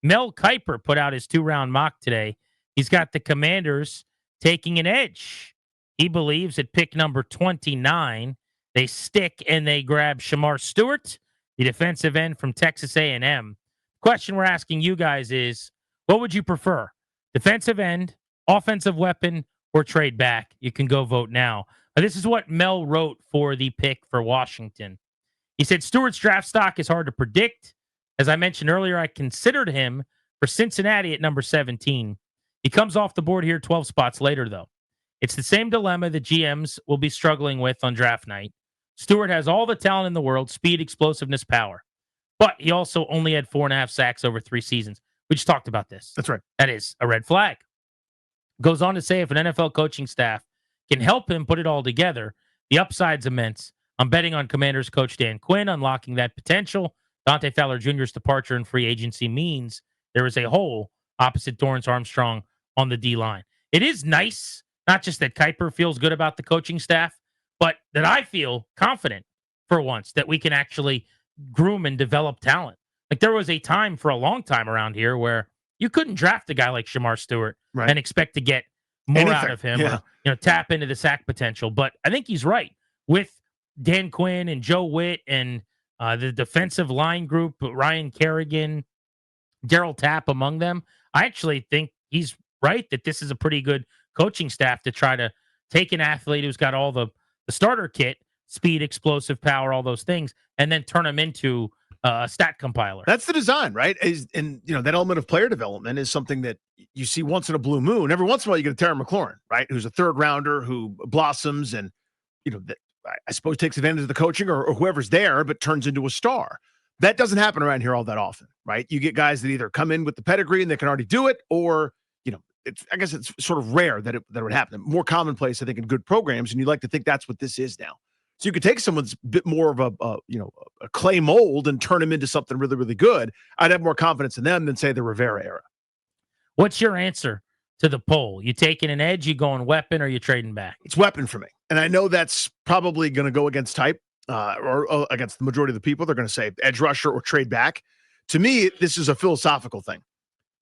Mel Kiper put out his 2-round mock today. He's got the Commanders taking an edge. He believes at pick number 29, they stick and they grab Shamar Stewart, the defensive end from Texas A&M. Question we're asking you guys is, what would you prefer? Defensive end, offensive weapon, or trade back? You can go vote now. This is what Mel wrote for the pick for Washington. He said, Stewart's draft stock is hard to predict. As I mentioned earlier, I considered him for Cincinnati at number 17. He comes off the board here 12 spots later, though. It's the same dilemma that GMs will be struggling with on draft night. Stewart has all the talent in the world, speed, explosiveness, power. But he also only had 4.5 sacks over 3 seasons. We just talked about this. That's right. That is a red flag. Goes on to say if an NFL coaching staff can help him put it all together, the upside's immense. I'm betting on Commanders coach Dan Quinn unlocking that potential. Dante Fowler Jr.'s departure in free agency means there is a hole opposite Dorrance Armstrong on the D-line. It is nice, not just that Kiper feels good about the coaching staff, but that I feel confident for once that we can actually groom and develop talent. Like there was a time for a long time around here where you couldn't draft a guy like Shamar Stewart and expect to get more out of him or tap into the sack potential. But I think he's right. With Dan Quinn and Joe Witt and the defensive line group, Ryan Kerrigan, Daryl Tapp among them, I actually think he's right that this is a pretty good coaching staff to try to take an athlete who's got all the starter kit, speed, explosive power, all those things, and then turn him into a stat compiler. That's the design, right? And that element of player development is something that you see once in a blue moon. Every once in a while, you get a Terry McLaurin, right? Who's a third rounder who blossoms and, I suppose takes advantage of the coaching or whoever's there, but turns into a star. That doesn't happen around here all that often, right? You get guys that either come in with the pedigree and they can already do it, or, I guess it's sort of rare that it would happen. More commonplace, I think, in good programs, and you like to think that's what this is now. So you could take someone's a bit more of a clay mold and turn him into something really, really good. I'd have more confidence in them than, say, the Rivera era. What's your answer to the poll? You taking an edge, you going weapon, or you trading back? It's weapon for me. And I know that's probably going to go against type or against the majority of the people. They're going to say edge rusher or trade back. To me, this is a philosophical thing.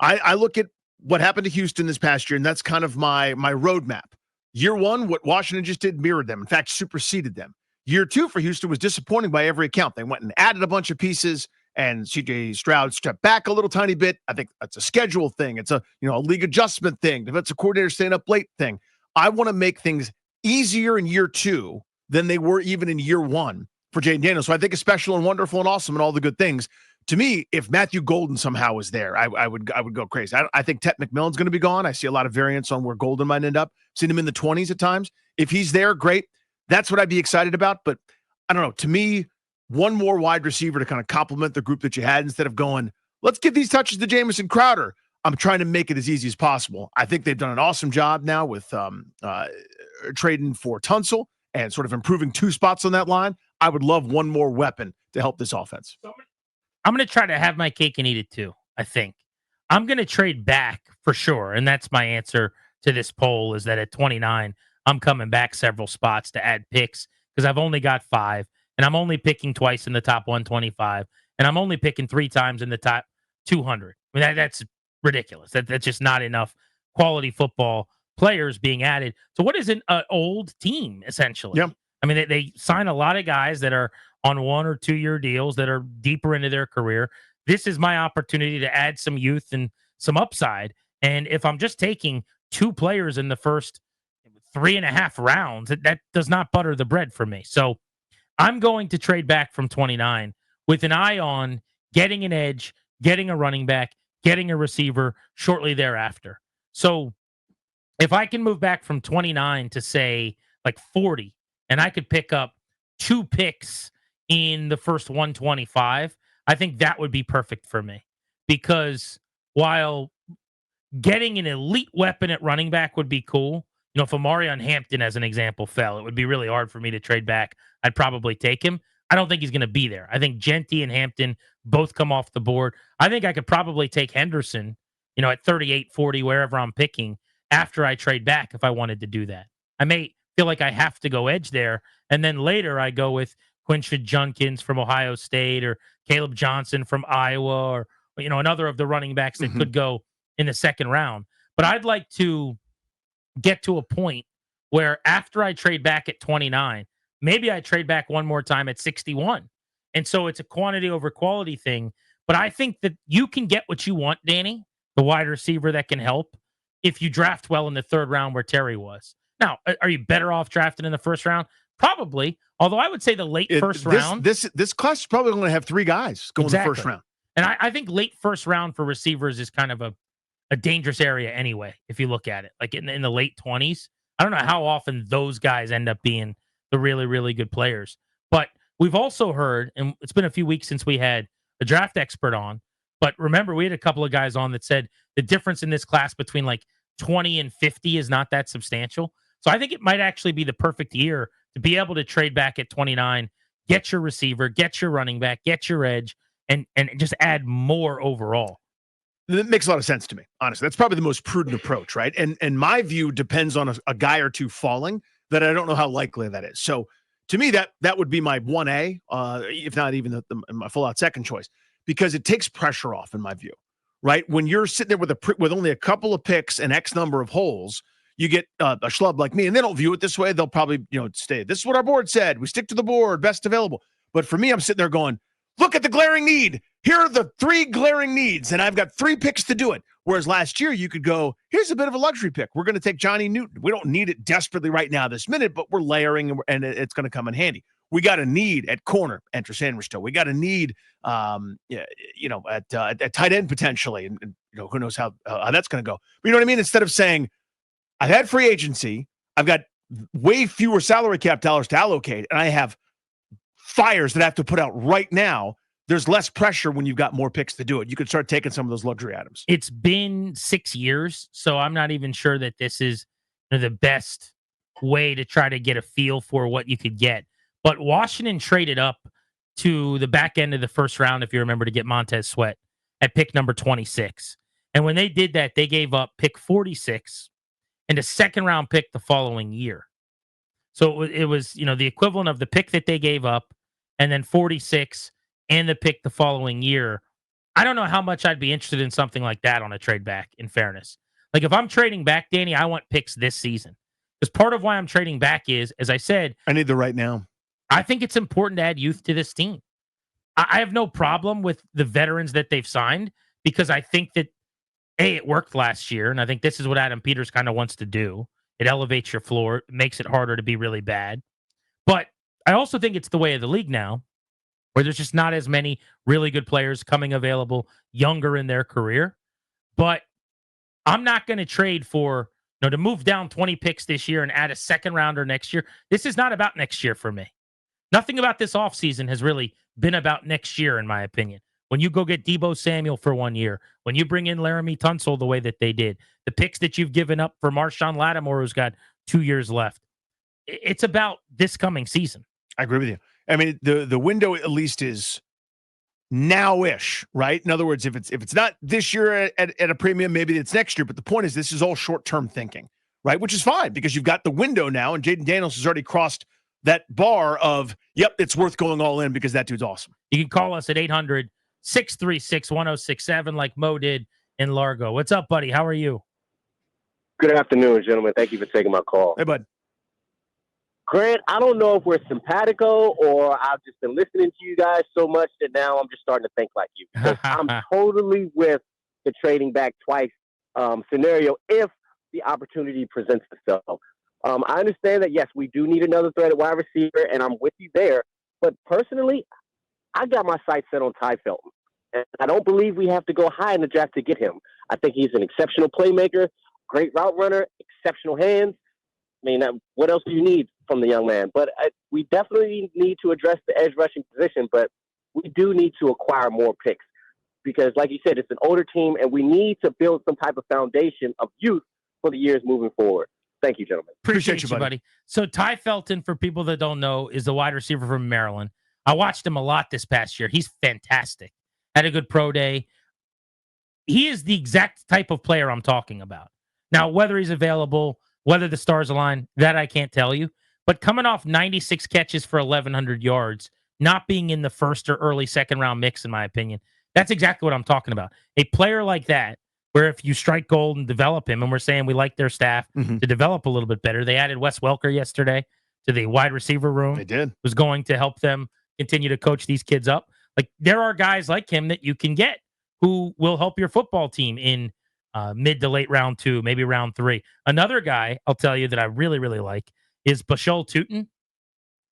I look at what happened to Houston this past year, and that's kind of my roadmap. Year one, what Washington just did mirrored them. In fact, superseded them. Year two for Houston was disappointing by every account. They went and added a bunch of pieces, and C.J. Stroud stepped back a little tiny bit. I think that's a schedule thing. It's a league adjustment thing. Defensive coordinator staying up late thing. I want to make things easier in year two than they were even in year one for Jayden Daniels. So I think it's special and wonderful and awesome and all the good things. To me, if Matthew Golden somehow is there, I would go crazy. I think Tet McMillan's going to be gone. I see a lot of variance on where Golden might end up. Seen him in the 20s at times. If he's there, great. That's what I'd be excited about. But I don't know. To me, one more wide receiver to kind of complement the group that you had instead of going, let's give these touches to Jamison Crowder. I'm trying to make it as easy as possible. I think they've done an awesome job now with trading for Tunsil and sort of improving 2 spots on that line. I would love one more weapon to help this offense. I'm going to try to have my cake and eat it too, I think. I'm going to trade back for sure, and that's my answer to this poll, is that at 29, I'm coming back several spots to add picks because I've only got 5, and I'm only picking twice in the top 125, and I'm only picking 3 times in the top 200. I mean, that's ridiculous. That's just not enough quality football players being added to what is an old team, essentially. Yep. I mean, they sign a lot of guys that are on 1 or 2 year deals that are deeper into their career. This is my opportunity to add some youth and some upside. And if I'm just taking 2 players in the first 3.5 rounds, that does not butter the bread for me. So I'm going to trade back from 29 with an eye on getting an edge, getting a running back, getting a receiver shortly thereafter. So if I can move back from 29 to, say, like 40, and I could pick up 2 picks in the first 125, I think that would be perfect for me. Because while getting an elite weapon at running back would be cool, if Amarion Hampton, as an example, fell, it would be really hard for me to trade back. I'd probably take him. I don't think he's going to be there. I think Genty and Hampton both come off the board. I think I could probably take Henderson, at 38, 40, wherever I'm picking, after I trade back if I wanted to do that. I may feel like I have to go edge there, and then later I go with Quinshon Judkins from Ohio State or Caleb Johnson from Iowa another of the running backs that Mhm. could go in the second round. But I'd like to get to a point where after I trade back at 29, maybe I trade back one more time at 61. And so it's a quantity over quality thing. But I think that you can get what you want, Danny, the wide receiver that can help, if you draft well in the third round where Terry was. Now, are you better off drafting in the first round? Probably. Although I would say the late first round. This class is probably going to have 3 guys go in the first round. And I think late first round for receivers is kind of a dangerous area anyway, if you look at it. Like in the late 20s, I don't know how often those guys end up being the really, really good players. But we've also heard, and it's been a few weeks since we had a draft expert on, but remember, we had a couple of guys on that said the difference in this class between like 20 and 50 is not that substantial. So I think it might actually be the perfect year to be able to trade back at 29, get your receiver, get your running back, get your edge, and just add more overall. That makes a lot of sense to me, honestly. That's probably the most prudent approach, right? And my view depends on a guy or two falling that I don't know how likely that is. So to me, that would be my 1A, if not even my full-out second choice, because it takes pressure off, in my view, right? When you're sitting there with only a couple of picks and X number of holes, you get a schlub like me, and they don't view it this way. They'll probably stay. This is what our board said. We stick to the board, best available. But for me, I'm sitting there going, look at the glaring need. Here are the 3 glaring needs, and I've got 3 picks to do it. Whereas last year, you could go, here's a bit of a luxury pick. We're going to take Johnny Newton. We don't need it desperately right now this minute, but we're layering, and it's going to come in handy. We got a need at corner, enter Sandwich still. We got a need, at tight end potentially, and who knows how that's going to go. But you know what I mean? Instead of saying, I've had free agency, I've got way fewer salary cap dollars to allocate, and I have fires that I have to put out right now. There's less pressure when you've got more picks to do it. You can start taking some of those luxury items. It's been 6 years, so I'm not even sure that this is the best way to try to get a feel for what you could get. But Washington traded up to the back end of the first round, if you remember, to get Montez Sweat at pick number 26. And when they did that, they gave up pick 46 and a second round pick the following year. So it was the equivalent of the pick that they gave up and then 46 and the pick the following year. I don't know how much I'd be interested in something like that on a trade back, in fairness. Like if I'm trading back, Danny, I want picks this season. Because part of why I'm trading back is, as I said, I need the right now. I think it's important to add youth to this team. I have no problem with the veterans that they've signed because I think that, it worked last year, and I think this is what Adam Peters kind of wants to do. It elevates your floor, it makes it harder to be really bad. But I also think it's the way of the league now, where there's just not as many really good players coming available younger in their career. But I'm not going to trade for, to move down 20 picks this year and add a second rounder next year. This is not about next year for me. Nothing about this offseason has really been about next year, in my opinion. When you go get Deebo Samuel for 1 year, when you bring in Laramie Tunsil the way that they did, the picks that you've given up for Marshawn Lattimore, who's got 2 years left, it's about this coming season. I agree with you. I mean, the window at least is now-ish, right? In other words, if it's not this year at a premium, maybe it's next year. But the point is, this is all short-term thinking, right? Which is fine because you've got the window now, and Jaden Daniels has already crossed that bar of, yep, it's worth going all in because that dude's awesome. You can call us at 800-636-1067 like Mo did in Largo. What's up, buddy? How are you? Good afternoon, gentlemen. Thank you for taking my call. Hey, bud. Grant, I don't know if we're simpatico or I've just been listening to you guys so much that now I'm just starting to think like you. Because I'm totally with the trading back twice scenario if the opportunity presents itself. I understand that, yes, we do need another threat at wide receiver, and I'm with you there. But personally, I got my sights set on Ty Felton. And I don't believe we have to go high in the draft to get him. I think he's an exceptional playmaker, great route runner, exceptional hands. I mean, what else do you need from the young man? But we definitely need to address the edge rushing position, but we do need to acquire more picks because, like you said, it's an older team, and we need to build some type of foundation of youth for the years moving forward. Thank you, gentlemen. Appreciate you, buddy. So Ty Felton, for people that don't know, is the wide receiver from Maryland. I watched him a lot this past year. He's fantastic. Had a good pro day. He is the exact type of player I'm talking about. Now, whether he's available, whether the stars align, that I can't tell you. But coming off 96 catches for 1,100 yards, not being in the first or early second round mix, in my opinion, That's exactly what I'm talking about. A player like that, where if you strike gold and develop him, and we're saying we like their staff to develop a little bit better. They added Wes Welker yesterday to the wide receiver room. They did. Was going to help them continue to coach these kids up. Like there are guys like him that you can get who will help your football team in mid to late round 2, maybe round 3. Another guy I'll tell you that I really, really like is Bashol Tutin,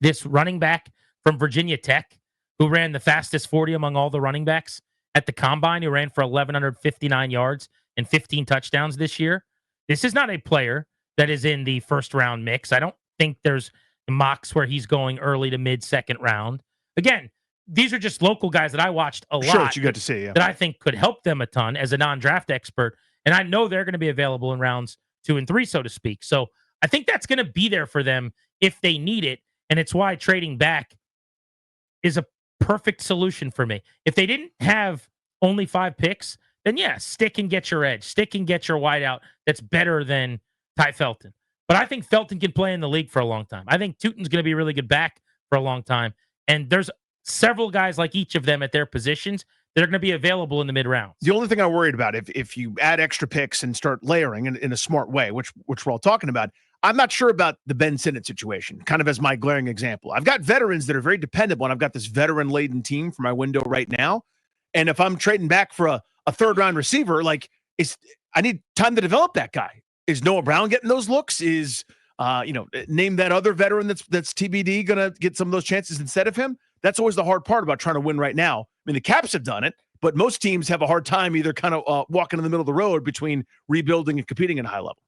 this running back from Virginia Tech who ran the fastest 40 among all the running backs at the combine. He ran for 1,159 yards and 15 touchdowns this year. This is not a player that is in the first round mix. I don't think there's mocks where he's going early to mid second round. Again, these are just local guys that I watched a lot. Sure, that you got to see, yeah. That I think could help them a ton as a non-draft expert. And I know they're going to be available in rounds 2 and 3, so to speak. So I think that's going to be there for them if they need it. And it's why trading back is a perfect solution for me. If they didn't have only 5 picks, then yeah, stick and get your edge. Stick and get your wideout that's better than Ty Felton. But I think Felton can play in the league for a long time. I think Tutin's going to be a really good back for a long time. And there's several guys like each of them at their positions that are going to be available in the mid-rounds. The only thing I worried about, if you add extra picks and start layering in a smart way, which we're all talking about, I'm not sure about the Ben Sinnott situation, kind of as my glaring example. I've got veterans that are very dependable, and I've got this veteran-laden team for my window right now. And if I'm trading back for a third-round receiver, like I need time to develop that guy. Is Noah Brown getting those looks? Is name that other veteran that's TBD gonna get some of those chances instead of him? That's always the hard part about trying to win right now. I mean, the Caps have done it, but most teams have a hard time either kind of walking in the middle of the road between rebuilding and competing at a high level.